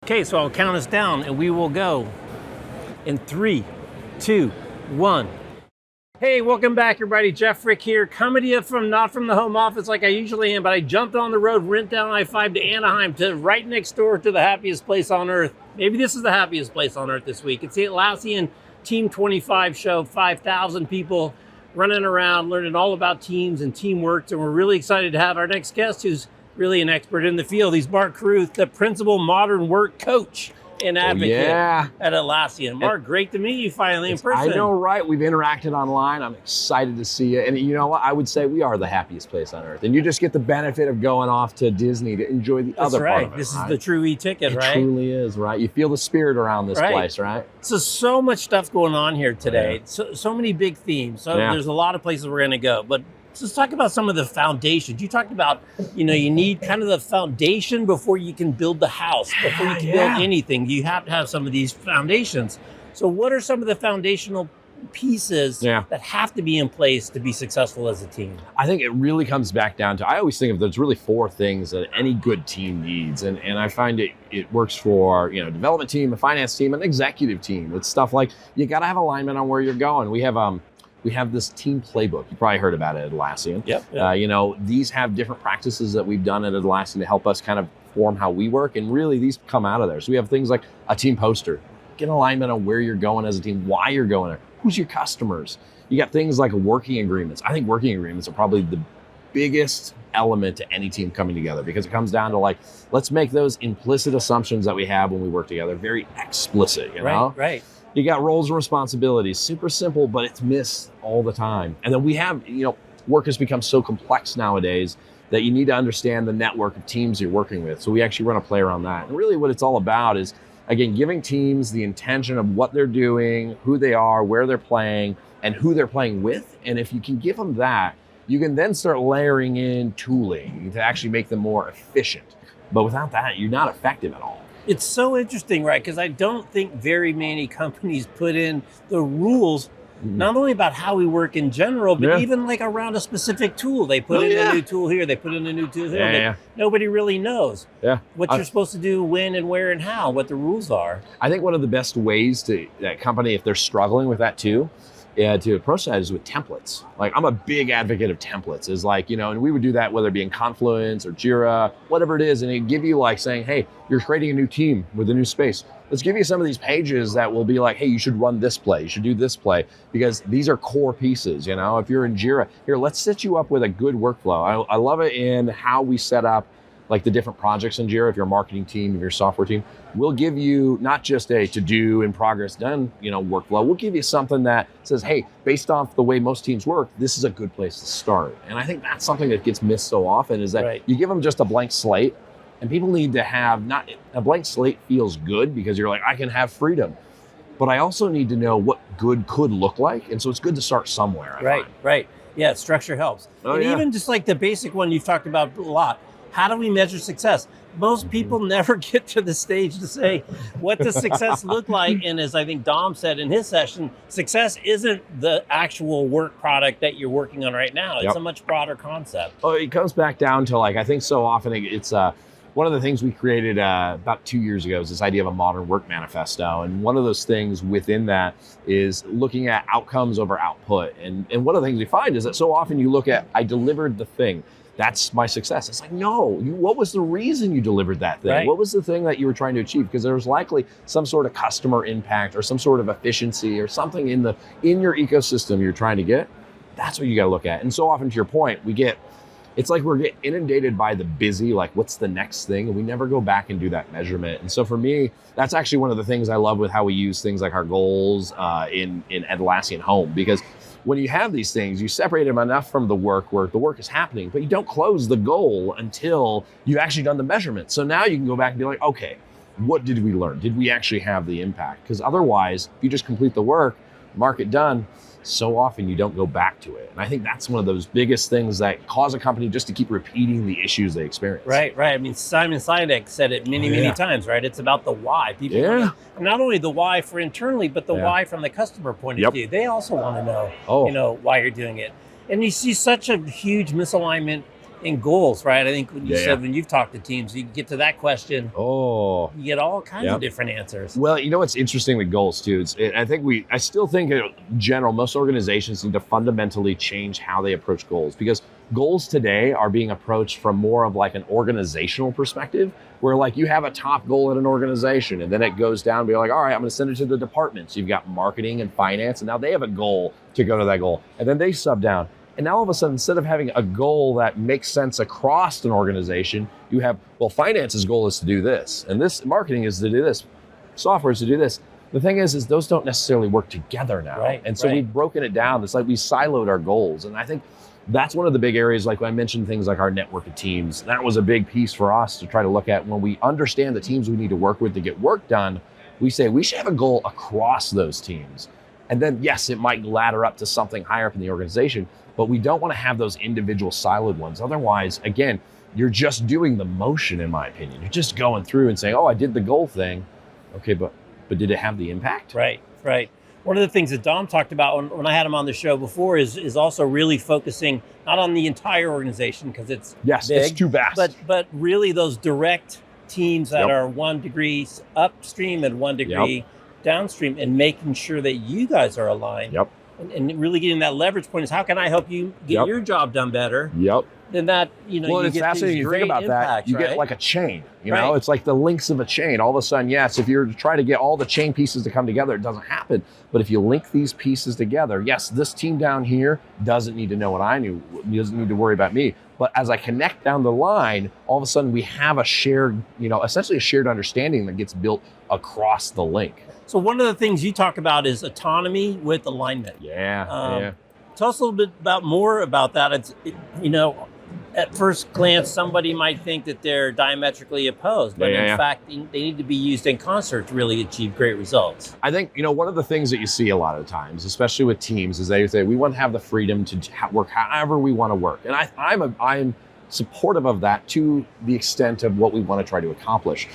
Okay, so I'll count us down and we will go in 3, 2, 1. Hey, welcome back everybody. Jeff Frick here, coming to you not from the home office like I usually am, but I jumped on the road, went down I-5 to Anaheim, to right next door to the happiest place on earth. Maybe this is the happiest place on earth this week. It's the Atlassian Team 25 show, 5,000 people running around, learning all about teams and teamwork. And we're really excited to have our next guest, who's really an expert in the field. He's Mark Cruth, the principal modern work coach and advocate at Atlassian. Mark, great to meet you finally in person. I know, right? We've interacted online. I'm excited to see you. And you know what? I would say we are the happiest place on earth. And you just get the benefit of going off to Disney to enjoy the other part of it. This is the true e-ticket, right? It truly is, right? You feel the spirit around this place, right? So much stuff going on here today. So many big themes. So there's a lot of places we're going to go. But let's talk about some of the foundations. You talked about, you need kind of the foundation before you can build the house. Before you can build anything, you have to have some of these foundations. So what are some of the foundational pieces that have to be in place to be successful as a team? I think it really comes back down to, I always think of there's really 4 things that any good team needs. And I find it works for, development team, a finance team, an executive team. It's stuff like, you got to have alignment on where you're going. We have this team playbook. You probably heard about it at Atlassian. These have different practices that we've done at Atlassian to help us kind of form how we work. And really these come out of there. So we have things like a team poster. Get alignment on where you're going as a team, why you're going there, who's your customers. You got things like working agreements. I think working agreements are probably the biggest element to any team coming together, because it comes down to let's make those implicit assumptions that we have when we work together very explicit, Right. You got roles and responsibilities, super simple, but it's missed all the time. And then we have, work has become so complex nowadays that you need to understand the network of teams you're working with. So we actually run a play around that. And really what it's all about is, again, giving teams the intention of what they're doing, who they are, where they're playing, and who they're playing with. And if you can give them that, you can then start layering in tooling to actually make them more efficient. But without that, you're not effective at all. It's so interesting, right? Because I don't think very many companies put in the rules, not only about how we work in general, but even around a specific tool. They put in a new tool here, they put in a new tool here. Nobody really knows what you're supposed to do, when and where and how, what the rules are. I think one of the best ways that company, if they're struggling with that too, to approach that is with templates. I'm a big advocate of templates. And we would do that whether it be in Confluence or Jira, whatever it is, and it give you saying, hey, you're creating a new team with a new space. Let's give you some of these pages that will be hey, you should run this play, you should do this play, because these are core pieces. If you're in Jira, here, let's set you up with a good workflow. I love it in how we set up the different projects in Jira. If you're a marketing team, if you're a software team, we'll give you not just a to-do in progress done, workflow. We'll give you something that says, hey, based off the way most teams work, this is a good place to start. And I think that's something that gets missed so often, is that you give them just a blank slate, and people need to have not a blank slate feels good because you're I can have freedom, but I also need to know what good could look like. And so it's good to start somewhere. Right. Yeah, structure helps. Even just the basic one you've talked about a lot. How do we measure success? Most people never get to the stage to say, what does success look like? And as I think Dom said in his session, success isn't the actual work product that you're working on right now. It's a much broader concept. Oh, it comes back down to I think so often it's one of the things we created about 2 years ago is this idea of a modern work manifesto. And one of those things within that is looking at outcomes over output. And one of the things we find is that so often you look at, I delivered the thing. That's my success. It's no, what was the reason you delivered that thing? What was the thing that you were trying to achieve? Because there was likely some sort of customer impact or some sort of efficiency or something in your ecosystem you're trying to get. That's what you got to look at. And so often, to your point, it's we're getting inundated by the busy, what's the next thing? And we never go back and do that measurement. And so for me, that's actually one of the things I love with how we use things like our goals in Atlassian Home, because when you have these things, you separate them enough from the work where the work is happening, but you don't close the goal until you've actually done the measurement. So now you can go back and be okay, what did we learn? Did we actually have the impact? Because otherwise, if you just complete the work, mark it done, so often you don't go back to it. And I think that's one of those biggest things that cause a company just to keep repeating the issues they experience. Right. I mean, Simon Sinek said it many times, right? It's about the why. People want to, not only the why for internally, but the why from the customer point of view. They also want to know, why you're doing it. And you see such a huge misalignment in goals, right? I think when you said when you've talked to teams, you get to that question, you get all kinds of different answers. Well, you know what's interesting with goals too? I still think in general, most organizations need to fundamentally change how they approach goals, because goals today are being approached from more of like an organizational perspective, where like you have a top goal in an organization and then it goes down and be like, all right, I'm going to send it to the departments. You've got marketing and finance, and now they have a goal to go to that goal, and then they sub down. And now all of a sudden, instead of having a goal that makes sense across an organization, you have, well, finance's goal is to do this, and this marketing is to do this, software is to do this. The thing is those don't necessarily work together now. Right, and so we've broken it down. It's like we siloed our goals. And I think that's one of the big areas, like when I mentioned things like our network of teams, that was a big piece for us to try to look at. When we understand the teams we need to work with to get work done, we say we should have a goal across those teams. And then, yes, it might ladder up to something higher up in the organization, but we don't want to have those individual siloed ones. Otherwise, again, you're just doing the motion, in my opinion. You're just going through and saying, oh, I did the goal thing. Okay, but did it have the impact? Right. One of the things that Dom talked about when I had him on the show before is also really focusing not on the entire organization, because it's big, it's too vast. But really those direct teams that are 1 degree upstream and 1 degree downstream, and making sure that you guys are aligned. And really getting that leverage point is, how can I help you get your job done better? Then that, well, it's fascinating. You think about that, you get like a chain, you know, it's like the links of a chain. All of a sudden, yes, if you're trying to get all the chain pieces to come together, it doesn't happen. But if you link these pieces together, yes, this team down here doesn't need to know what I knew, doesn't need to worry about me. But as I connect down the line, all of a sudden we have a shared, essentially a shared understanding that gets built across the link. So one of the things you talk about is autonomy with alignment. Tell us a little bit more about that. It's, at first glance, somebody might think that they're diametrically opposed, but in fact, they need to be used in concert to really achieve great results. I think, one of the things that you see a lot of times, especially with teams, is they say, we want to have the freedom to work however we want to work. And I'm supportive of that to the extent of what we want to try to accomplish.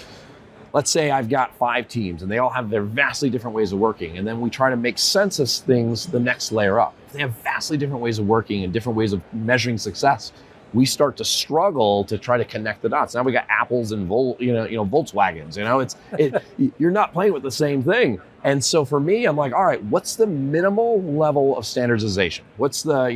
Let's say I've got 5 teams and they all have their vastly different ways of working. And then we try to make sense of things the next layer up. If they have vastly different ways of working and different ways of measuring success, we start to struggle to try to connect the dots. Now we got apples and Volkswagens, you're not playing with the same thing. And so for me, I'm like, all right, what's the minimal level of standardization? What's the,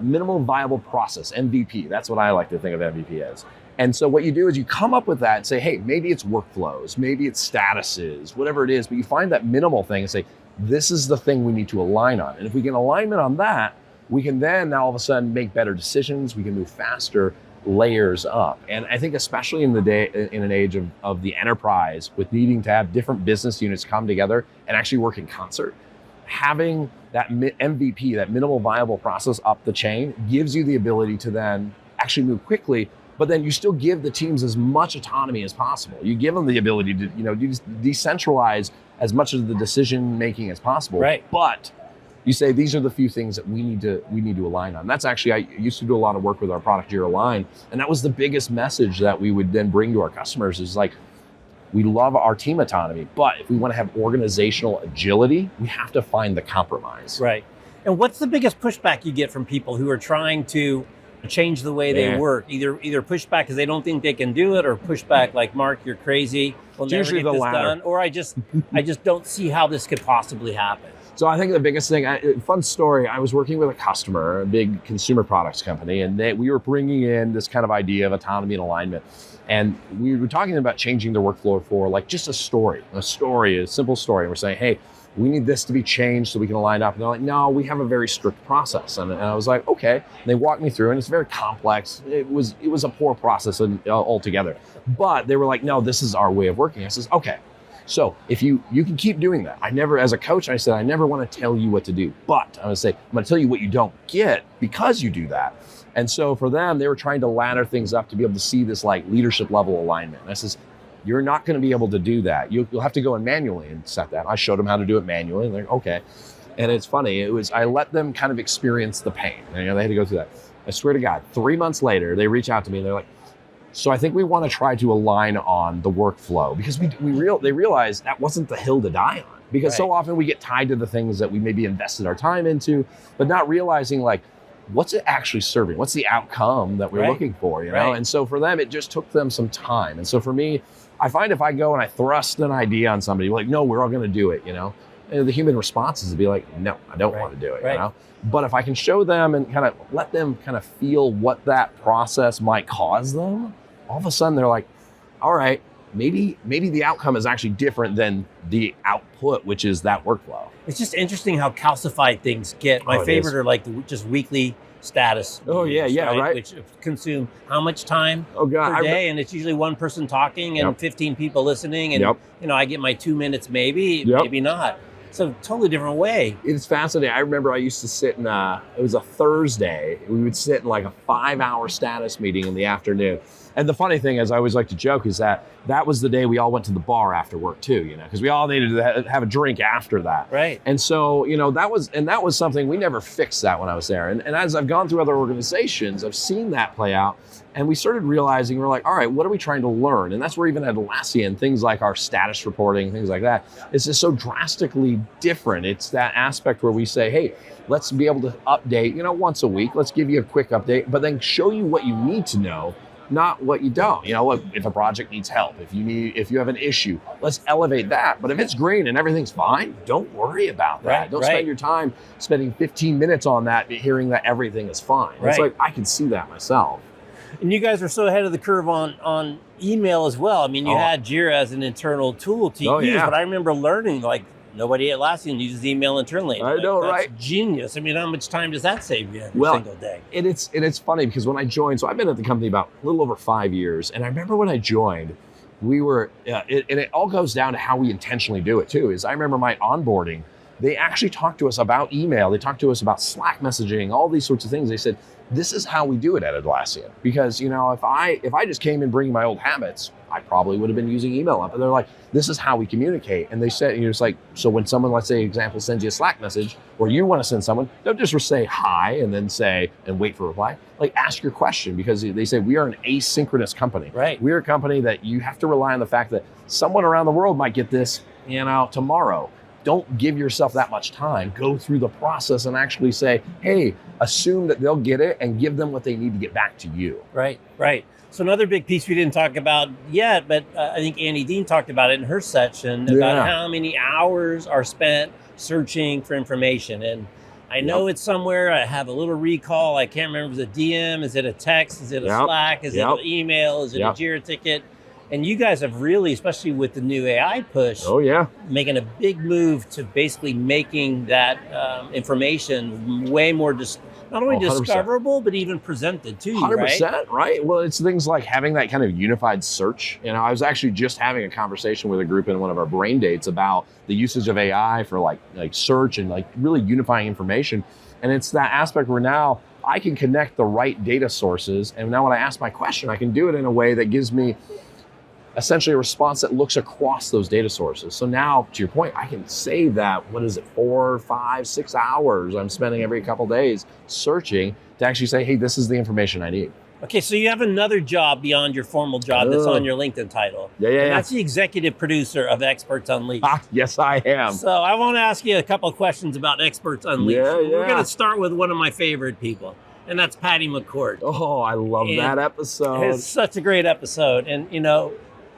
minimal viable process, MVP. That's what I like to think of MVP as. And so what you do is you come up with that and say, hey, maybe it's workflows, maybe it's statuses, whatever it is, but you find that minimal thing and say, this is the thing we need to align on. And if we get alignment on that, we can then now all of a sudden make better decisions. We can move faster, layers up. And I think especially in an age of the enterprise, with needing to have different business units come together and actually work in concert, having that MVP, that minimal viable process up the chain, gives you the ability to then actually move quickly. But then you still give the teams as much autonomy as possible. You give them the ability to, decentralize as much of the decision making as possible. Right. But you say these are the few things that we need to align on. That's actually, I used to do a lot of work with our product Year Align, and that was the biggest message that we would then bring to our customers is like, we love our team autonomy, but if we want to have organizational agility, we have to find the compromise. Right. And what's the biggest pushback you get from people who are trying to change the way they work? Either pushback because they don't think they can do it, or pushback like, Mark, you're crazy, we'll never get this done, or I just don't see how this could possibly happen. So I think the biggest thing, fun story, I was working with a customer, a big consumer products company, and we were bringing in this kind of idea of autonomy and alignment. And we were talking about changing their workflow for like just a simple story. And we're saying, hey, we need this to be changed so we can align up. And they're like, no, we have a very strict process. And I was like, okay. And they walked me through, and it's very complex. It was a poor process altogether. But they were like, no, this is our way of working. I says, okay. So if you can keep doing that. As a coach, I said, I never want to tell you what to do, but I'm going to tell you what you don't get because you do that. And so for them, they were trying to ladder things up to be able to see this like leadership level alignment. And I says, you're not going to be able to do that. You'll have to go in manually and set that. I showed them how to do it manually, and they're like, okay. And it's funny, I let them kind of experience the pain. They had to go through that. I swear to God, 3 months later, they reach out to me and they're like, so I think we want to try to align on the workflow, because they realized that wasn't the hill to die on. Because so often we get tied to the things that we maybe invested our time into, but not realizing like, what's it actually serving? What's the outcome that we're looking for, you know? Right. And so for them, it just took them some time. And so for me, I find if I go and I thrust an idea on somebody, like, no, we're all going to do it, you know? And the human response is to be like, no, I don't want to do it, you know? But if I can show them and kind of let them kind of feel what that process might cause them, all of a sudden they're like, all right, maybe the outcome is actually different than the output, which is that workflow. It's just interesting how calcified things get. My favorite are like the just weekly status. Oh meetings, yeah, right. Which consume how much time per day, and it's usually one person talking and 15 people listening, and you know, I get my 2 minutes, maybe not. So totally different way. It's fascinating. I remember I used to sit in it was a Thursday. We would sit in like a 5-hour status meeting in the afternoon. And the funny thing is, I always like to joke, is that was the day we all went to the bar after work too, you know, because we all needed to have a drink after that. Right. And so, you know, that was something we never fixed that when I was there. And as I've gone through other organizations, I've seen that play out. And we started realizing, we're like, all right, what are we trying to learn? And that's where even at Atlassian, things like our status reporting, things like that, it's just so drastically different. It's that aspect where we say, hey, let's be able to update, you know, once a week. Let's give you a quick update, but then show you what you need to know, not what you don't. You know, if a project needs help, if you have an issue, let's elevate that. But if it's green and everything's fine, don't worry about that. Don't spend your time spending 15 minutes on that, hearing that everything is fine. It's like, I can see that myself. And you guys were so ahead of the curve on email as well. I mean, you had Jira as an internal tool to use, but I remember learning, like, nobody at Atlassian uses email internally. I know, that's right? Genius. I mean, how much time does that save you every single day? And it's funny because when I joined, so I've been at the company about a little over 5 years, and I remember when I joined, we were, and it all goes down to how we intentionally do it too, is I remember my onboarding, they actually talked to us about email, they talked to us about Slack messaging, all these sorts of things. They said, this is how we do it at Atlassian. Because, you know, if I just came in bringing my old habits, I probably would have been using email up. And they're like, this is how we communicate. And they said, you know, it's like, so when someone, let's say, example, sends you a Slack message, or you want to send someone, don't just say hi and then and wait for a reply. Like, ask your question, because they say we are an asynchronous company. Right. We're a company that you have to rely on the fact that someone around the world might get this, you know, tomorrow. Don't give yourself that much time. Go through the process and actually say, hey, assume that they'll get it and give them what they need to get back to you. Right. So another big piece we didn't talk about yet, but I think Annie Dean talked about it in her section, about how many hours are spent searching for information. And I know it's somewhere. I have a little recall. I can't remember. Is it a DM? Is it a text? Is it a Slack? Is it an email? Is it a Jira ticket? And you guys have really, especially with the new AI push, making a big move to basically making that information way more not only 100%. discoverable, but even presented to you, 100%, right? Well, it's things like having that kind of unified search. You know, I was actually just having a conversation with a group in one of our brain dates about the usage of AI for like search and like really unifying information. And it's that aspect where now I can connect the right data sources. And now when I ask my question, I can do it in a way that gives me essentially a response that looks across those data sources. So now, to your point, I can save that, 4, 5, 6 hours I'm spending every couple days searching to actually say, hey, this is the information I need. Okay, so you have another job beyond your formal job that's on your LinkedIn title. And that's the executive producer of Experts Unleashed. Yes, I am. So I want to ask you a couple of questions about Experts Unleashed. We're going to start with one of my favorite people, and that's Patty McCourt. Oh, I love that episode. It's such a great episode. And, you know,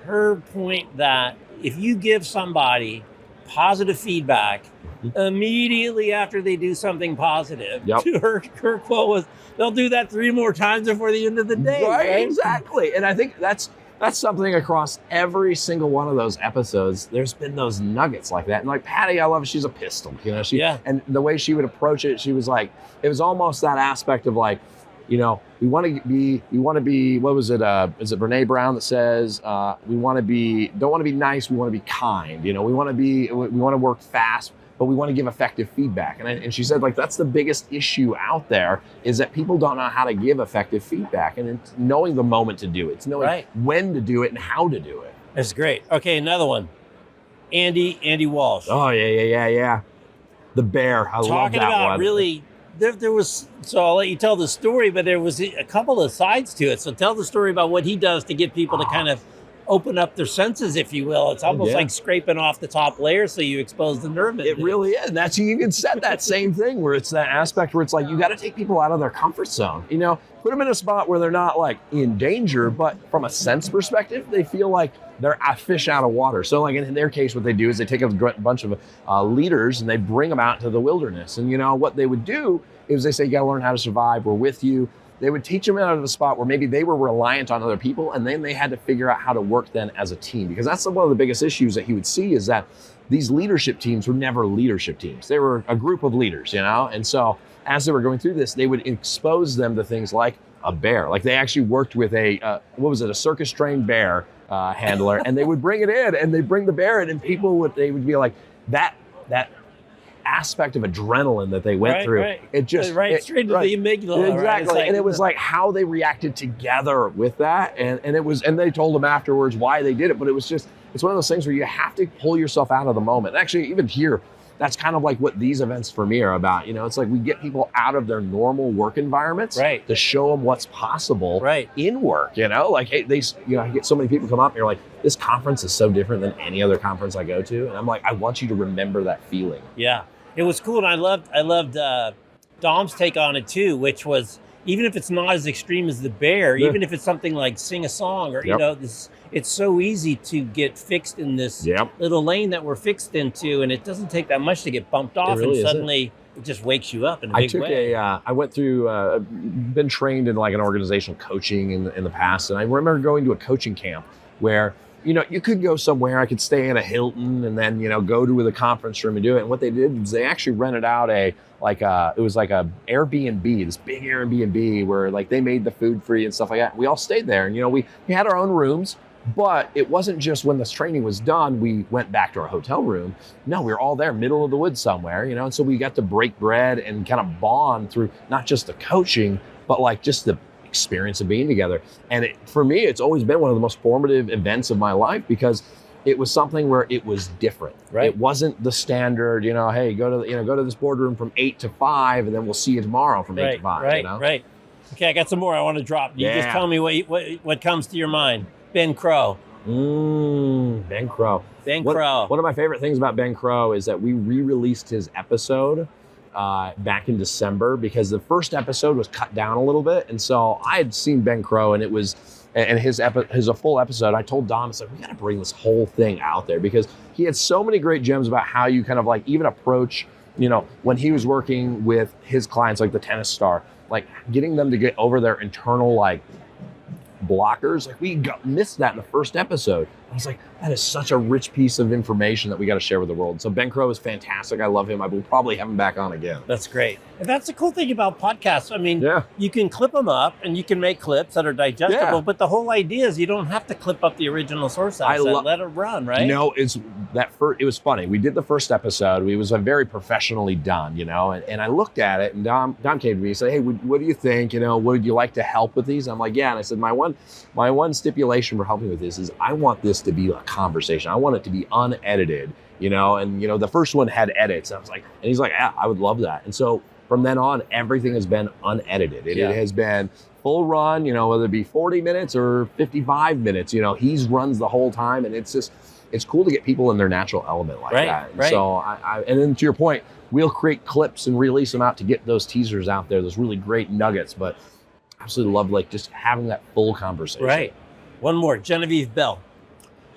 her point that if you give somebody positive feedback immediately after they do something positive, to her quote was, they'll do that 3 more times before the end of the day. Right? Exactly. And I think that's something across every single one of those episodes. There's been those nuggets like that. And like Patty, I love her. She's a pistol, you know, and the way she would approach it, she was like, it was almost that aspect of like, you know, we want to be, what was it? Is it Brene Brown that says, don't want to be nice, we want to be kind. You know, we want to work fast, but we want to give effective feedback. And she said, like, that's the biggest issue out there, is that people don't know how to give effective feedback, and it's knowing the moment to do it. It's knowing when to do it and how to do it. That's great. Okay, another one. Andy Walsh. Oh, yeah. The bear. I love that one. Talking about really... There was, so I'll let you tell the story, but there was a couple of sides to it. So tell the story about what he does to get people to kind of open up their senses, if you will. It's almost like scraping off the top layer so you expose the nerve. It really is. And that's, you even said that same thing where it's that aspect where it's like, you got to take people out of their comfort zone, you know, put them in a spot where they're not like in danger, but from a sense perspective, they feel like they're a fish out of water. So like in their case, what they do is they take a bunch of leaders and they bring them out to the wilderness. And you know, what they would do is they say, you got to learn how to survive. We're with you. They would teach them out of the spot where maybe they were reliant on other people, and then they had to figure out how to work then as a team. Because that's one of the biggest issues that he would see, is that these leadership teams were never leadership teams. They were a group of leaders, you know? And so as they were going through this, they would expose them to things like a bear. Like they actually worked with a circus trained bear handler, and they would bring it in, and they bring the bear in, and they would be like, that aspect of adrenaline that they went through, it just straight to the amygdala. Exactly. Like, and it was like how they reacted together with that, and they told them afterwards why they did it, but it's one of those things where you have to pull yourself out of the moment. Actually, even here, that's kind of like what these events for me are about. You know, it's like we get people out of their normal work environments to show them what's possible in work. You know, like, hey, I get so many people come up and you're like, this conference is so different than any other conference I go to, and I'm like, I want you to remember that feeling. Yeah, it was cool, and I loved Dom's take on it too, which was, even if it's not as extreme as the bear, even if it's something like sing a song, or you know, it's so easy to get fixed in this little lane that we're fixed into, and it doesn't take that much to get bumped off, and suddenly it just wakes you up in a big way. I went through, been trained in like an organizational coaching in the past, and I remember going to a coaching camp where, you know, you could go somewhere, I could stay in a Hilton and then, you know, go to the conference room and do it. And what they did was they actually rented out it was like a Airbnb, this big Airbnb where like they made the food free and stuff like that. We all stayed there, and, you know, we had our own rooms, but it wasn't just when this training was done, we went back to our hotel room. No, we were all there, middle of the woods somewhere, you know, and so we got to break bread and kind of bond through not just the coaching, but like just the experience of being together. And for me, it's always been one of the most formative events of my life, because it was something where it was different. It wasn't the standard, you know, hey, go to this boardroom from 8 to 5, and then we'll see you tomorrow from 8 to 5. You know? Okay, I got some more I want to drop. You just tell me what comes to your mind. Ben Crow. Ben Crow. One of my favorite things about Ben Crow is that we re-released his episode back in December, because the first episode was cut down a little bit, and so I had seen Ben Crow, and his a full episode. I told Dom, it's like, we got to bring this whole thing out there, because he had so many great gems about how you kind of like even approach, you know, when he was working with his clients, like the tennis star, like getting them to get over their internal like blockers. Like we missed that in the first episode. I was like, that is such a rich piece of information that we got to share with the world. So Ben Crow is fantastic. I love him. I will probably have him back on again. That's great. And that's the cool thing about podcasts. I mean, you can clip them up and you can make clips that are digestible, but the whole idea is you don't have to clip up the original source asset. Let it run, right? You know, it was funny. We did the first episode. It was very professionally done, you know, and I looked at it, and Dom came to me and said, hey, what do you think? You know, would you like to help with these? I'm like, yeah. And I said, my one stipulation for helping with this is I want this to be a conversation. I want it to be unedited, you know, and, you know, the first one had edits. And I was like, and he's like, yeah, I would love that. And so from then on, everything has been unedited. It has been full run, you know, whether it be 40 minutes or 55 minutes, you know, he runs the whole time. And it's cool to get people in their natural element like that. And so and then to your point, we'll create clips and release them out to get those teasers out there, those really great nuggets, but absolutely love like just having that full conversation. Right. One more, Genevieve Bell.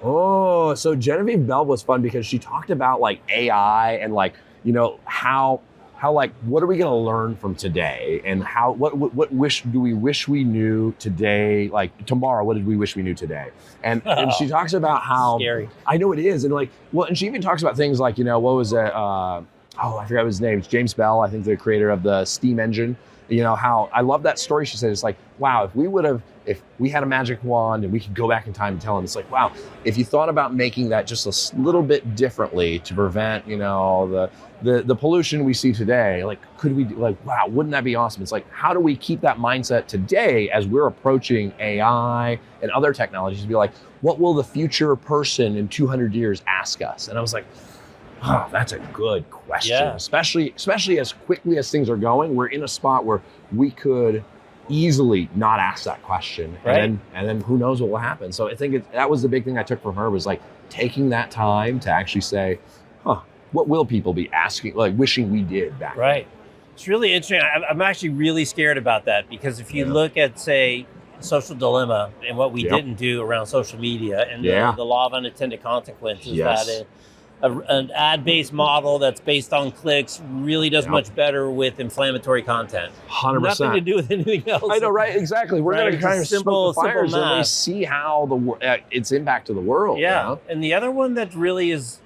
Oh, so Genevieve Bell was fun because she talked about like AI and like, you know, how like, what are we going to learn from today, and what do we wish we knew today, like tomorrow, what did we wish we knew today? And she talks about how scary. I know it is. And like, well, and she even talks about things like, you know, what was it? I forgot his name. It's James Bell, I think the creator of the steam engine. You know, how I love that story. She said, it's like, wow, if we had a magic wand and we could go back in time and tell them, it's like, wow, if you thought about making that just a little bit differently to prevent, you know, the pollution we see today, like, could we, like, wow, wouldn't that be awesome? It's like, how do we keep that mindset today as we're approaching AI and other technologies to be like, what will the future person in 200 years ask us? And I was like, oh, that's a good question. Especially as quickly as things are going, we're in a spot where we could easily not ask that question, and then who knows what will happen. So I think that was the big thing I took from her, was like taking that time to actually say, what will people be asking, like wishing we did back then? It's really interesting. I'm actually really scared about that, because if you look at, say, Social Dilemma and what we didn't do around social media, and the law of unintended consequences, that an ad-based model that's based on clicks really does much better with inflammatory content. 100%. Nothing to do with anything else. I know, right? Exactly. We're going to kind of smoke the fires and we see how its impact to the world. Yeah. You know? And the other one that really is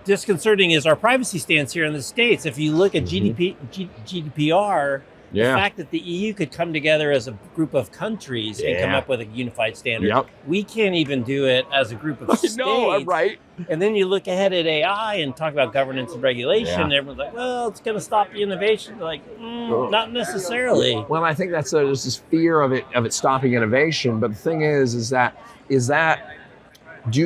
disconcerting is our privacy stance here in the States. If you look at GDPR, the fact that the EU could come together as a group of countries and come up with a unified standard. We can't even do it as a group of states. No, right. And then you look ahead at AI and talk about governance and regulation. And everyone's like, well, it's going to stop the innovation. Like, not necessarily. Well, I think there's this fear of it stopping innovation. But the thing is that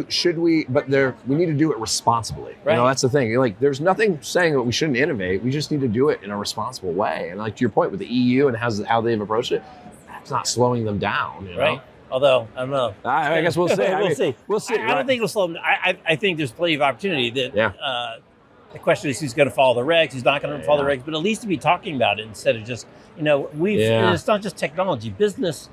should we? But we need to do it responsibly. You know, that's the thing. Like, there's nothing saying that we shouldn't innovate. We just need to do it in a responsible way. And like to your point with the EU and how they've approached it, that's not slowing them down. You know? Although, I don't know. I guess we'll see. We'll see. I don't think it'll slow them down. I think there's plenty of opportunity. The question is who's going to follow the regs, who's not going to follow the regs, but at least to be talking about it instead of just, it's not just technology. Business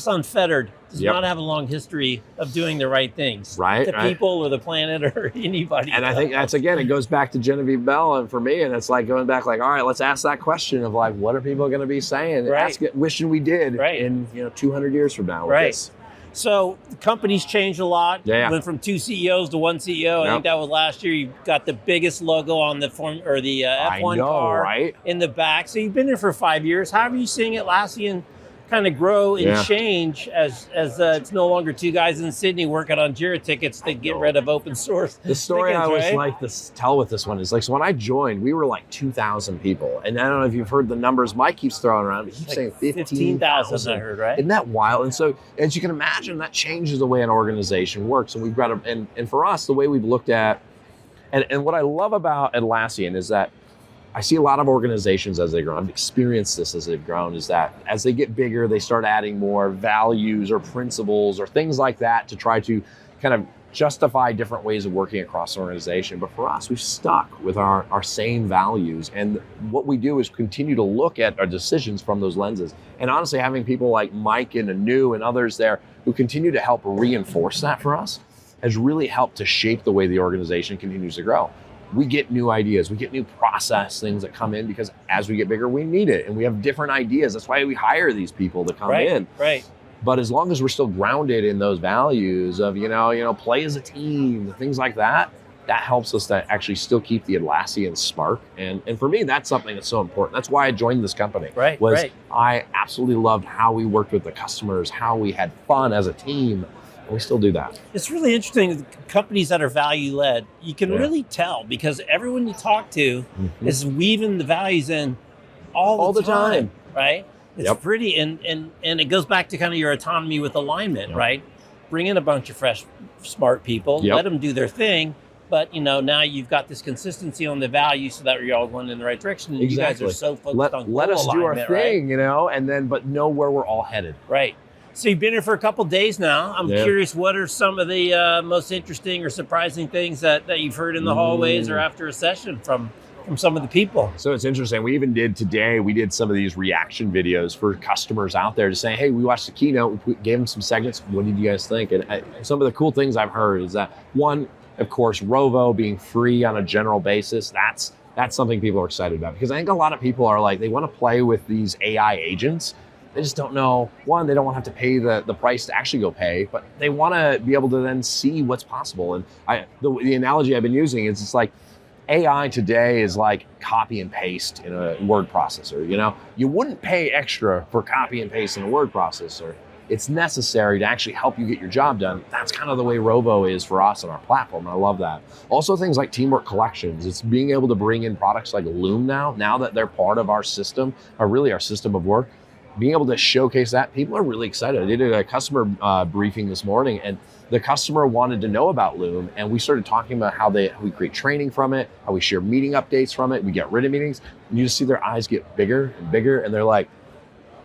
unfettered does not have a long history of doing the right things to people or the planet or anybody. And I think that's, again, it goes back to Genevieve Bell, and for me, and it's like going back, like, all right, let's ask that question of like, what are people going to be saying? Ask it, wishing we did in 200 years from now with this. So companies changed a lot. Went from 2 CEOs to 1 CEO. I think that was last year. You got the biggest logo on the F1 car in the back. So you've been there for 5 years. How are you seeing Atlassian kind of grow and change as it's no longer 2 guys in Sydney working on Jira tickets to get rid of open source? The story I always like to tell with this one is like, so when I joined, we were like 2,000 people. And I don't know if you've heard the numbers Mike keeps throwing around, but he keeps saying 15,000. I heard, right? Isn't that wild? And so, as you can imagine, that changes the way an organization works. And we've got and for us, the way we've looked at, and what I love about Atlassian is that I see a lot of organizations as they grow. I've experienced this as they've grown, is that as they get bigger, they start adding more values or principles or things like that to try to kind of justify different ways of working across the organization. But for us, we've stuck with our same values. And what we do is continue to look at our decisions from those lenses. And honestly, having people like Mike and Anu and others there who continue to help reinforce that for us has really helped to shape the way the organization continues to grow. We get new ideas, we get new process things that come in because as we get bigger, we need it. And we have different ideas. That's why we hire these people to come in. But as long as we're still grounded in those values of, play as a team, things like that, that helps us to actually still keep the Atlassian spark. And for me, that's something that's so important. That's why I joined this company. I absolutely loved how we worked with the customers, how we had fun as a team. We still do that. It's really interesting. Companies that are value-led, you can really tell because everyone you talk to is weaving the values in all the time, right? It's pretty, and it goes back to kind of your autonomy with alignment, right? Bring in a bunch of fresh, smart people, let them do their thing, but now you've got this consistency on the value so that you're all going in the right direction. And you guys are so focused on let us do our thing, right? and then but know where we're all headed. Right. So you've been here for a couple of days now. I'm curious, what are some of the most interesting or surprising things that you've heard in the hallways or after a session from some of the people? So it's interesting. We even did some of these reaction videos for customers out there to say, hey, we watched the keynote, we gave them some segments. What did you guys think? And some of the cool things I've heard is that, one, of course, Rovo being free on a general basis, that's something people are excited about. Because I think a lot of people are like, they want to play with these AI agents. They just don't know, one, they don't want to have to pay the price to actually go pay, but they want to be able to then see what's possible. And the analogy I've been using is it's like AI today is like copy and paste in a word processor. You wouldn't pay extra for copy and paste in a word processor. It's necessary to actually help you get your job done. That's kind of the way Rovo is for us on our platform. And I love that. Also things like Teamwork Collections. It's being able to bring in products like Loom now that they're part of our system, or really our system of work. Being able to showcase that, people are really excited. I did a customer briefing this morning, and the customer wanted to know about Loom, and we started talking about how we create training from it, how we share meeting updates from it, we get rid of meetings, and you just see their eyes get bigger and bigger, and they're like,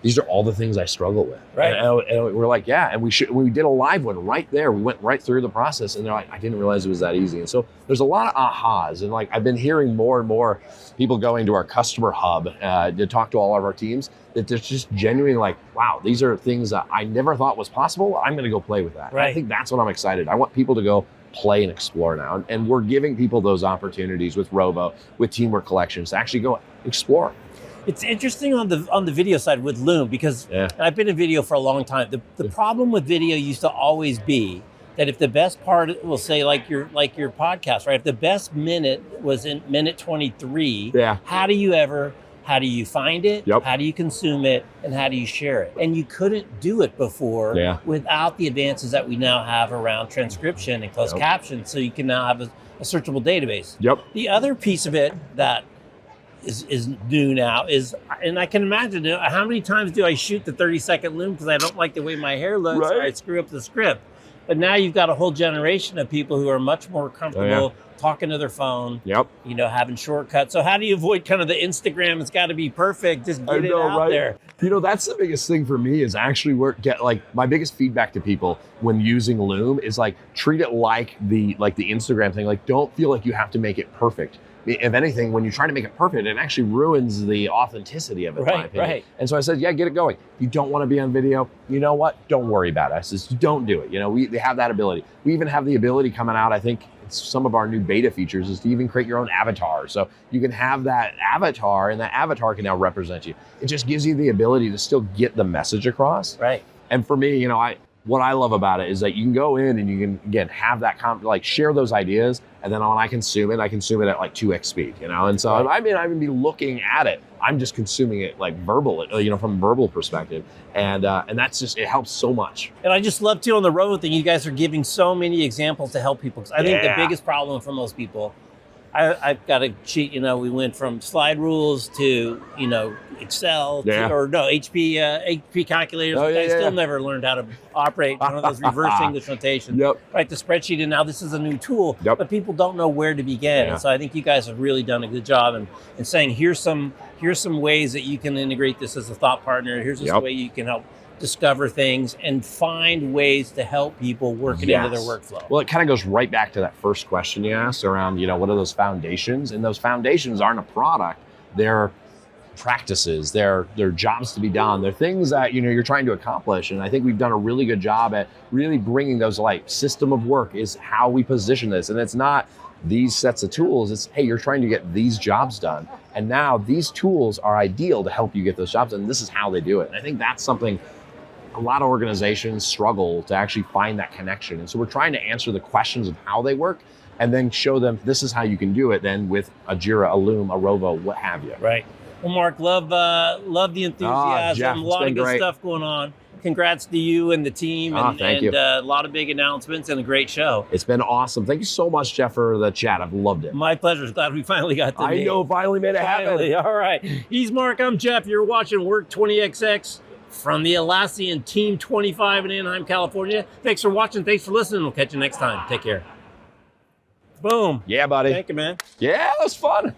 these are all the things I struggle with. Right. And we're like, yeah. And we did a live one right there. We went right through the process, and they're like, I didn't realize it was that easy. And so there's a lot of ahas. And like, I've been hearing more and more people going to our customer hub to talk to all of our teams, that they're just genuinely like, wow, these are things that I never thought was possible. I'm going to go play with that. Right. I think that's what I'm excited. I want people to go play and explore now. And we're giving people those opportunities with Rovo, with Teamwork Collections, to actually go explore. It's interesting on the video side with Loom, because I've been in video for a long time. The problem with video used to always be that if the best part, we'll say like your podcast, right? If the best minute was in minute 23, how do you find it? Yep. How do you consume it? And how do you share it? And you couldn't do it before without the advances that we now have around transcription and closed captions. So you can now have a searchable database. Yep. The other piece of it that is new now is, and I can imagine how many times do I shoot the 30-second Loom because I don't like the way my hair looks, or I screw up the script. But now you've got a whole generation of people who are much more comfortable talking to their phone, having shortcuts. So how do you avoid kind of the Instagram, it's got to be perfect, just get it out there? That's the biggest thing for me is actually my biggest feedback to people when using Loom is like, treat it like the Instagram thing. Like, don't feel like you have to make it perfect. If anything, when you try to make it perfect, it actually ruins the authenticity of it, in my opinion. Right. And so I said, get it going. If you don't want to be on video, you know what? Don't worry about it. I says, don't do it. We have that ability. We even have the ability coming out, I think it's some of our new beta features, is to even create your own avatar. So you can have that avatar, and that avatar can now represent you. It just gives you the ability to still get the message across. Right. And for me, what I love about it is that you can go in and you can, again, have that, share those ideas. And then when I consume it at like 2x speed, And so I may not even be looking at it. I'm just consuming it like verbal, from a verbal perspective. And that's just, it helps so much. And I just love too on the road thing, you guys are giving so many examples to help people. 'Cause I think the biggest problem for most people, I've got to cheat, we went from slide rules to, Excel HP calculators. I still never learned how to operate one of those reverse English notations. Right, the spreadsheet, and now this is a new tool, but people don't know where to begin. And so I think you guys have really done a good job in saying, here's some ways that you can integrate this as a thought partner. Here's this way you can help discover things and find ways to help people work it into their workflow. Well, it kind of goes right back to that first question you asked around, what are those foundations? And those foundations aren't a product. They're practices, they're jobs to be done. They're things that, you're trying to accomplish. And I think we've done a really good job at really bringing those, like, system of work is how we position this. And it's not these sets of tools. It's, hey, you're trying to get these jobs done. And now these tools are ideal to help you get those jobs. And this is how they do it. And I think that's something a lot of organizations struggle to actually find that connection. And so we're trying to answer the questions of how they work and then show them this is how you can do it then with a Jira, a Loom, a Rovo, what have you. Right. Well, Mark, love the enthusiasm. Jeff, a lot of good stuff going on. Congrats to you and the team, and a lot of big announcements and a great show. It's been awesome. Thank you so much, Jeff, for the chat. I've loved it. My pleasure. Glad we finally got to meet. Finally made it happen. All right. He's Mark. I'm Jeff. You're watching Work 20XX from the Atlassian Team 25 in Anaheim, California. Thanks for watching. Thanks for listening. We'll catch you next time. Take care. Boom. Yeah, buddy. Thank you, man. Yeah, that was fun.